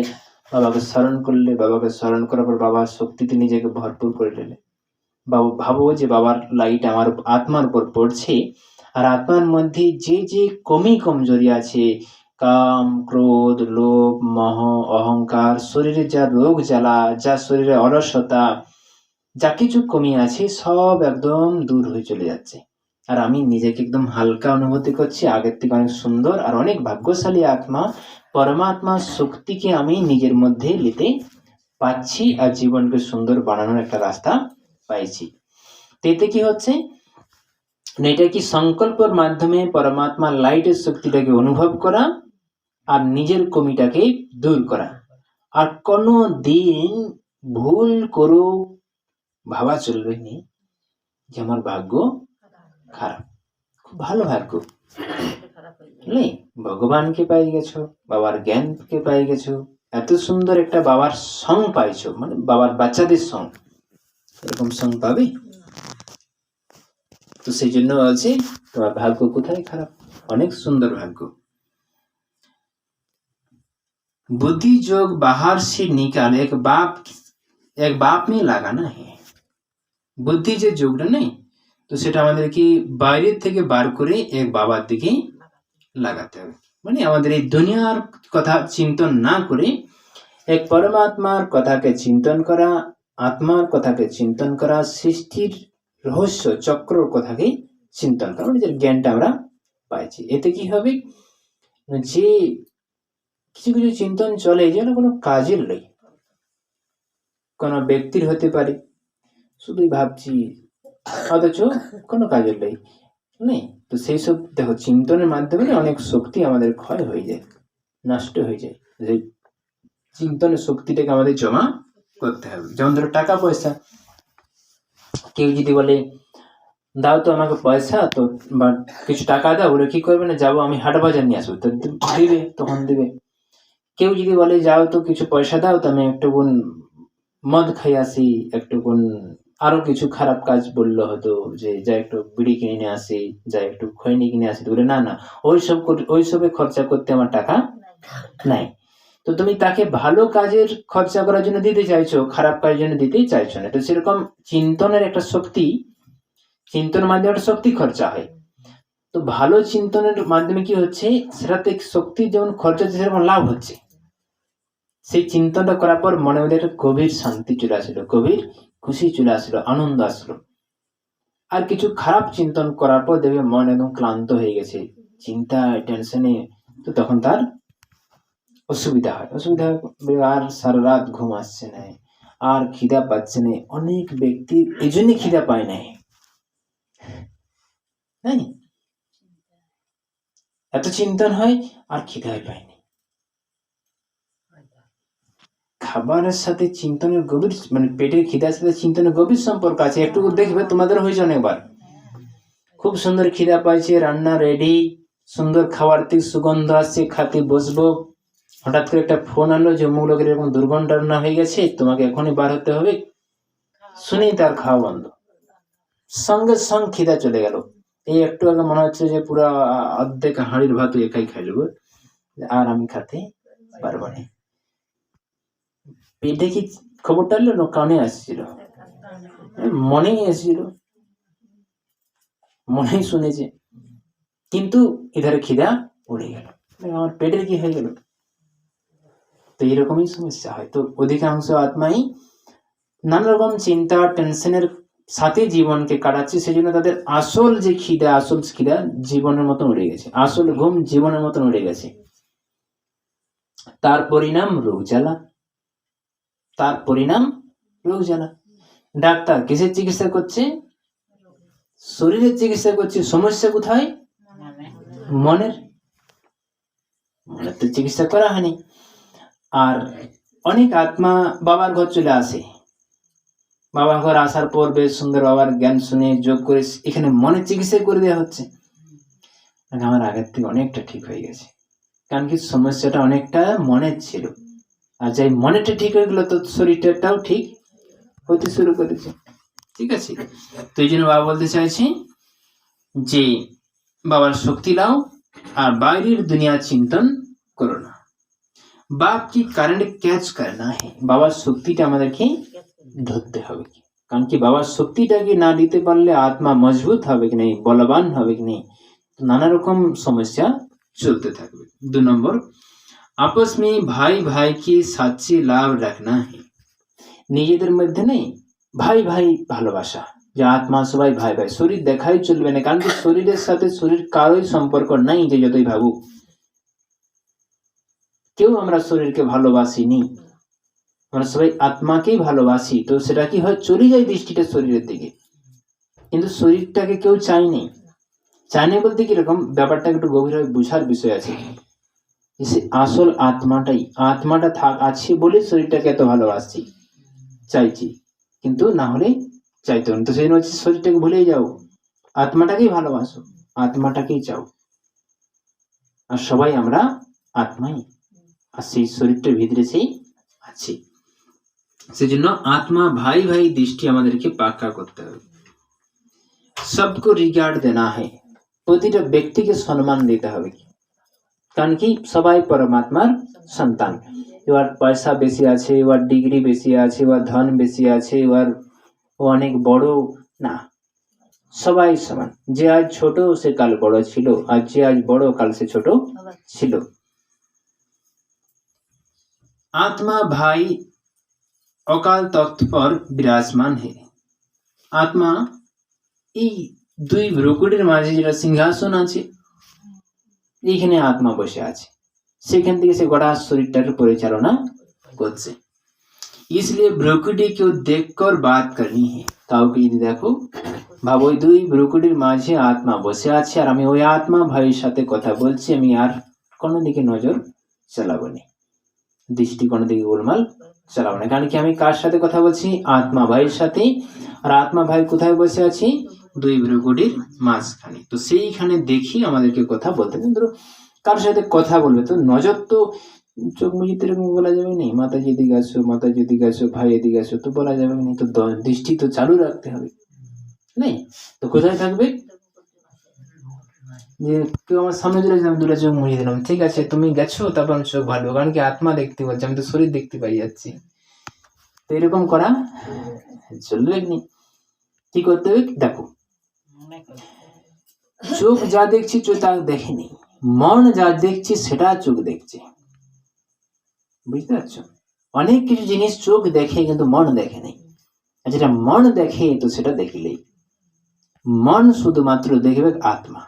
বাবাকে স্মরণ করলে, বাবাকে স্মরণ করার পর বাবার শক্তিতে নিজেকে ভরপুর করে নিলে, ভাবো যে বাবার লাইট আমার আত্মার উপর পড়ছে, আর আত্মার মধ্যে যে যে কমি কমজোরি আছে, কাম, ক্রোধ, লোভ, মোহ, অহংকার, শরীরে যা রোগ জ্বালা, যা শরীরে অলসতা, যা কিছু কমি আছে সব একদম দূর হয়ে চলে যাচ্ছে। আর আমি নিজেকে একদম হালকা অনুভূতি করছি, আগের থেকে অনেক সুন্দর আর অনেক ভাগ্যশালী আত্মা। পরমাত্মার শক্তিকে আমি নিজের মধ্যে নিতে পাচ্ছি আর জীবনকে সুন্দর বানানোর একটা রাস্তা পাইছি। এতে কি হচ্ছে, এটা কি সংকল্পের মাধ্যমে পরমাত্মার লাইটের শক্তিটাকে অনুভব করা আর নিজের কমিটাকে দূর করা। আর কোনো দিন ভুল করো ভাবা চলবে না যে আমার ভাগ্য খারাপ, খুব ভালো ভাগ্য নেই, ভগবানকে পাই গেছো, বাবার জ্ঞানকে পাই গেছো, এত সুন্দর একটা বাবার সং পাইছো, মানে বাবার বাচ্চাদের সং, এরকম সং পাবে? তো সেই জন্য বলছি তোমার ভাগ্য কোথায় খারাপ, অনেক সুন্দর ভাগ্য। बुद्धि जोग बाहर से निकाल एक बाप में লাগানো है। বুদ্ধি যে যোগটা নেই, তো সেটা আমাদের কি বাইরে থেকে বার করে এক বাবার দিকে লাগাতে হবে। মানে আমাদের এই দুনিয়ার কথা চিন্তন না করে এক পরমাত্মার কথাকে চিন্তন করা, আত্মার কথাকে চিন্তন করা, সৃষ্টির রহস্য চক্রর কথাকে চিন্তন করা, মানে যে জ্ঞানটা আমরা পাইছি। এতে কি হবে, যে কিছু কিছু চিন্তন চলে যেন কোনো কাজের নেই, কোনো ব্যক্তির হতে পারে, শুধুই ভাবছি অথচ কোনো কাজের নেই। তো সেই সব দেখো চিন্তনের মাধ্যমে অনেক শক্তি আমাদের ক্ষয় হয়ে যায়, নষ্ট হয়ে যায়। যে চিন্তনের শক্তিটাকে আমাদের জমা করতে হবে। যেমন ধরো টাকা পয়সা, কেউ যদি বলে দাও তো আমাকে পয়সা, তো বা কিছু টাকা দাও, বলে কি করবে না, যাবো আমি হাট বাজার নিয়ে আসবো, তো দিবে, তখন দিবে। কেউ যদি বলে যাও তো কিছু পয়সা দাও, তো আমি একটু মদ খাই আসি, একটু আরো কিছু খারাপ কাজ বললো হয়তো, যে যা একটু বিড়ি কিনে নিয়ে আসি, যা একটু খৈনি কিনে আসি, বলে না ওইসবে খরচা করতে আমার টাকা নাই। তো তুমি তাকে ভালো কাজের খরচা করার জন্য দিতে চাইছো, খারাপ কাজের জন্য দিতেই চাইছো না। তো সেরকম চিন্তনের একটা শক্তি, চিন্তনের মাধ্যমে একটা শক্তি খরচা হয়। তো ভালো চিন্তনের মাধ্যমে কি হচ্ছে, সেটাতে শক্তির যেমন খরচা হচ্ছে সেরকম লাভ হচ্ছে। সেই চিন্তনটা করার পর মনের মধ্যে একটা গভীর শান্তি চলে আসলো, গভীর খুশি চলে আসলো, আনন্দ আসলো। আর কিছু খারাপ চিন্তন করার পর দেখবে মন একদম ক্লান্ত হয়ে গেছে, চিন্তা টেনশনে, তো তখন তার অসুবিধা হয়, আর সারা রাত ঘুম আসছে না, আর খিদা পাচ্ছে না। অনেক ব্যক্তি এই জন্য খিদা পায় না, এত চিন্তন হয় আর খিদাই পায়নি। খাবারের সাথে চিন্তনের গভীর, মানে পেটের খিদার সাথে চিন্তনের গভীর সম্পর্ক আছে। একটু দেখবে তোমাদের হয়েছে অনেকবার, খুব সুন্দর খিদা পাইছে, রান্না রেডি, সুন্দর খাবার থেকে সুগন্ধ আসছে, খাতে বসবো, হঠাৎ করে একটা ফোন আনলো যে অমুক লোকের এরকম দুর্গন্ধ রান্না হয়ে গেছে, তোমাকে এখনই বার হতে হবে, শুনেই তার খাওয়া বন্ধ, সঙ্গে সঙ্গে খিদা চলে গেল। এই একটু আগে মনে হচ্ছে যে পুরা অর্ধেক হাঁড়ির ভাত একাই খাই নেবো, আর আমি খেতে পারবো না। পেটে কি খবরটা এলো না কানে আসছিল, মনেই এসেছিল, মনেই শুনেছে, কিন্তু এধারে খিদা উড়ে গেল, আমার পেটের কি হয়ে গেল। তো এইরকমই সমস্যা হয়। তো অধিকাংশ আত্মাই নানা রকম চিন্তা টেনশনের সাথে জীবনকে কাটাচ্ছে, সেই জন্য তাদের আসল খিদা জীবনের মতন উড়ে গেছে, আসল ঘুম জীবনের মতন উড়ে গেছে। তার পরিণাম রোগ জ্বালা, ডাক্তার কিসের চিকিৎসা করছে, শরীরের চিকিৎসা করছে, সমস্যা কোথায়, মনের তো চিকিৎসা করা হয়নি। আর অনেক আত্মা বাবার ঘর চলে আসে, বাবার ঘর আসার পর বেশ সুন্দর বাবার জ্ঞান শুনে যোগ করে এখানে মনের চিকিৎসা করে দেওয়া হচ্ছে, আমার আগের থেকে অনেকটা ঠিক হয়ে গেছে, কারণ কি সমস্যাটা অনেকটা মনের ছিল, আর যাই মনেরটা ঠিক হয়ে গেল তো শরীরটাও ঠিক হতে শুরু করেছে। ঠিক আছে, তো এই জন্য বাবা বলতে চাইছি যে বাবার শক্তি লাও আর বাইরের দুনিয়া চিন্তন করো না। বাপ কি কারেন্ট ক্যাচ করনা है, বাবার শক্তিটা আমাদেরকে ধরতে হবে। কারণ কি বাবার শক্তিটাকে না দিতে পারলে আত্মা মজবুত হবে কি নেই, বলবান হবে কি নেই, নানা রকম সমস্যা চলতে থাকবে। 2 নম্বর, आपस में भाई भाई के সাচ্চে লাভ রাখনা है। নিজেদের মধ্যে নেই ভাই ভাই ভালোবাসা, যে আত্মা সবাই ভাই ভাই, শরীর দেখাই চলবে না, কারণ কি শরীরের সাথে শরীর কারোই সম্পর্ক নাই, যে যতই ভাবুক। কেউ আমরা শরীরকে ভালোবাসিনি, আমরা সবাই আত্মাকেই ভালোবাসি। তো সেটা কি হয়, চলে যায় দৃষ্টিটা শরীরের দিকে, কিন্তু শরীরটাকে কেউ চায়নি। চায়নি বলতে কিরকম, ব্যাপারটা একটু গভীরভাবে বুঝার বিষয় আছে। আসল আত্মাটা আছে বলে শরীরটাকে এত ভালোবাসছি, চাইছি, কিন্তু না হলে চাইতো না। তো সেই জন্য হচ্ছে শরীরটাকে ভুলেই যাও, আত্মাটাকেই ভালোবাসো, আত্মাটাকেই চাও। আর সবাই আমরা আত্মাই, আর সেই শরীরটার ভিতরে সেই আছে। সেজন্য আত্মা ভাই ভাই দৃষ্টি আমাদেরকে পাক্কা করতে হবে। সবকো রিগার্ড দেনা হয়, প্রতিটা ব্যক্তিকে সম্মান দিতে হবে, কারণ কি সবাই পরমাত্মার সন্তান। এবার পয়সা বেশি আছে, এবার ডিগ্রি বেশি আছে, এবার ধন বেশি আছে, এবার অনেক বড় না, সবাই সমান। যে আজ ছোট সে কাল বড় ছিল, আর যে আজ বড় কাল সে ছোট ছিল। आत्मा भाई অকাল তখ্ত পর বিরাজমান হে। আত্মা এই 2 ভ্রকুটির মাঝে যেটা সিংহাসন আছে, এইখানে আত্মা বসে আছে, সেখান থেকে সে গোটা শরীরটাকে পরিচালনা করছে। इसलिए ভ্রকুটি কেউ দেখকর বাত করনি হে। কাউকে যদি দেখো, ভাবো ওই 2 ভ্রকুটির মাঝে আত্মা বসে আছে, আর আমি ওই আত্মা ভাইয়ের সাথে কথা বলছি, আমি আর কোনো দিকে নজর চালাবো না, দৃষ্টি কোনো দিকে গোলমাল চালাবো না। কারণ কি আমি কার সাথে কথা বলছি, আত্মা ভাইয়ের সাথে, আর আত্মা ভাই কোথায় বসে আছি, 2 ভ্রকুটির মাঝখানে। তো সেইখানে দেখি আমাদেরকে কথা বলতে হবে। ধরো কার সাথে কথা বলবে, তো নজর তো চোখ মুজিতে এরকম বলা যাবে না, মাতাজি এদিকে আসো, মাতাজি এদিকে আসো, ভাই এদিকে আসো, তো বলা যাবে না। তো দৃষ্টি তো চালু রাখতে হবে, নেই তো কোথায় থাকবে, যে কেউ আমার সামনে চলে যাবে, 2টা চোখ মুড়িয়ে দিলাম, ঠিক আছে তুমি গেছো, তারপর আমি চোখ ভালো, কারণ কি আত্মা দেখতে পাচ্ছি, আমি তো শরীর দেখতে পাই যাচ্ছি। তো এরকম করা চলবে না। কি করতে হবে, দেখো চোখ যা দেখছি চোখ তা দেখেনি, মন যা দেখছি সেটা চোখ দেখছে, বুঝতে পারছো? অনেক কিছু জিনিস চোখ দেখে কিন্তু মন দেখে নেই, আর যেটা মন দেখে তো সেটা দেখিলেই। মন শুধুমাত্র দেখবে আত্মা,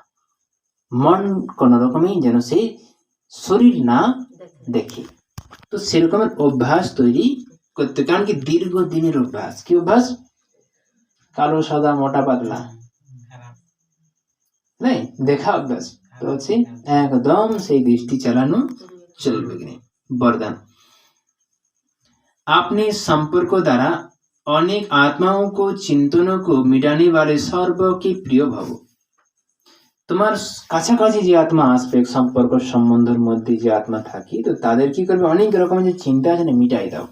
মন কোন রকমই যেন সেই শরীর না দেখে। তো সেরকমের অভ্যাস তৈরি করতে, কারণ কি দীর্ঘদিনের অভ্যাস। কি অভ্যাস, কালো সাদা মোটা পাতলা নেই দেখা অভ্যাস, তো হচ্ছে একদম সেই দৃষ্টি চালানো চলবে না। वरदान, अपने संपर्क द्वारा अनेक आत्माओं को चिंतनों को मिटाने वाले सर्व के प्रिय भव। তোমার কাছাকাছি যে আত্মা আসবে, সম্পর্ক সম্বন্ধের মধ্যে যে আত্মা থাকি, তো তাদের কি করবে, অনেক রকমের যে চিন্তা আছে না মিটাই দাও,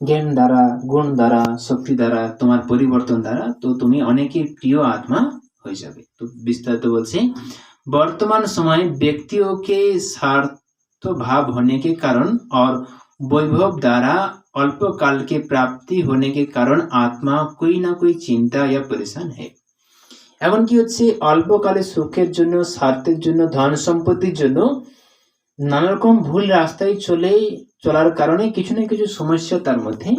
জ্ঞান দ্বারা, গুণ দ্বারা, শক্তি দ্বারা, তোমার পরিবর্তন দ্বারা, তো তুমি অনেকের প্রিয় आत्मा হয়ে যাবে। তো বিস্তারিত বলছে, वर्तमान समय व्यक्तियों के स्वार्थ भाव होने के कारण और वैभव द्वारा अल्प काल के प्राप्ति होने के कारण आत्मा कोई ना कोई चिंता या परेशान है। এখন কি হচ্ছে, অল্পকালে সুখের জন্য, স্বার্থের জন্য, ধন সম্পত্তির জন্য নানা রকম ভুল রাস্তায় চলার কারণে কিছু না কিছু সমস্যা তার মধ্যে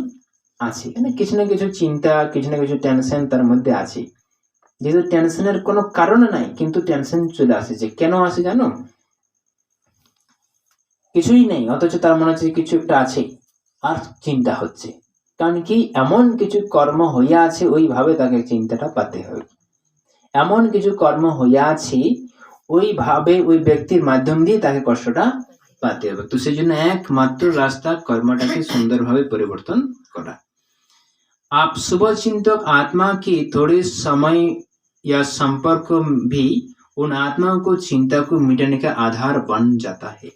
আছে, মানে কিছু না কিছু চিন্তা, কিছু না কিছু টেনশন তার মধ্যে আছে। যেহেতু টেনশনের কোনো কারণ নাই, কিন্তু টেনশন চলে আসে। কেন আসে জানো, কিছুই নেই অথচ তার মনে হচ্ছে কিছু একটা আছে, আর চিন্তা হচ্ছে, কারণ কি এমন কিছু কর্ম হইয়া আছে, ওইভাবে তাকে চিন্তাটা পাতে হবে। এমন কিছু কর্ম হইয়া আছে, ওইভাবে ওই ব্যক্তির মাধ্যম দিয়ে তাকে কষ্টটা পাতে হবে। তো সেই জন্য একমাত্র রাস্তা কর্মটাকে সুন্দরভাবে পরিবর্তন করা। आप शुभ चिंतक आत्मा के थोड़े समय या संपर्क भी उन आत्माओं को चिंता को मिटाने का आधार बन जाता है।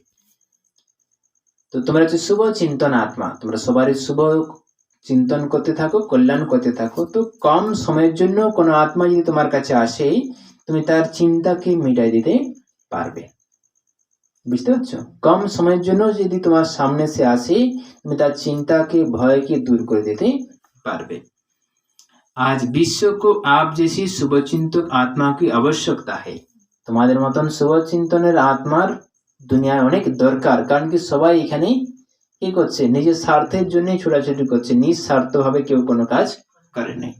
তো তোমরা হচ্ছে শুভ চিন্তন আত্মা, তোমরা সবাই শুভ চিন্তন করতে থাকো, কল্যাণ করতে থাকো। তো কম সময়ের জন্য কোনো আত্মা যদি তোমার কাছে আসে, তুমি তার চিন্তাকে মিটাই দিতে পারবে, বুঝতে পারছো? কম সময়ের জন্য যদি তোমার সামনে সে আসে, তুমি তার চিন্তাকে, ভয়কে दूर করে দিতে পারবে। आज विश्व को आप जैसी शुभचिंतक आत्मा की आवश्यकता है। तो তোমাদের মতন শুভচিন্তনের আত্মার দুনিয়ায় অনেক দরকার, কারণ কি সবাই এখানে কি করছে, নিজের স্বার্থের জন্যই ছোটাছুটি করছে, নিঃস্বার্থ ভাবে কেউ কোনো কাজ করে নাই।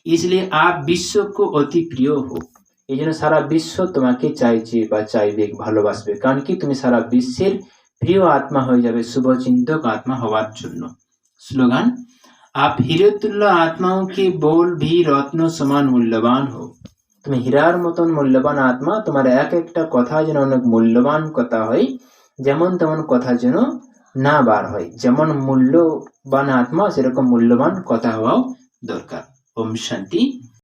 इसलिए आप विश्व को অতি প্রিয় हो, এই জন্য সারা বিশ্ব তোমাকে চাইছে বা চাইবে, ভালোবাসবে, কারণ কি তুমি সারা বিশ্বের প্রিয় আত্মা হয়ে যাবে, শুভচিন্তক আত্মা হওয়ার জন্য। স্লোগান, आप हीरे तुल्य आत्माओं के बोल भी रत्न समान मूल्यवान हो, তুমি হীরার মতন মূল্যবান আত্মা, তোমার এক একটা কথা যেন অনেক মূল্যবান কথা হয়, যেমন তেমন কথা যেন না বার হয়, যেমন মূল্যবান আত্মা সেরকম মূল্যবান কথা হওয়াও দরকার। ওম শান্তি।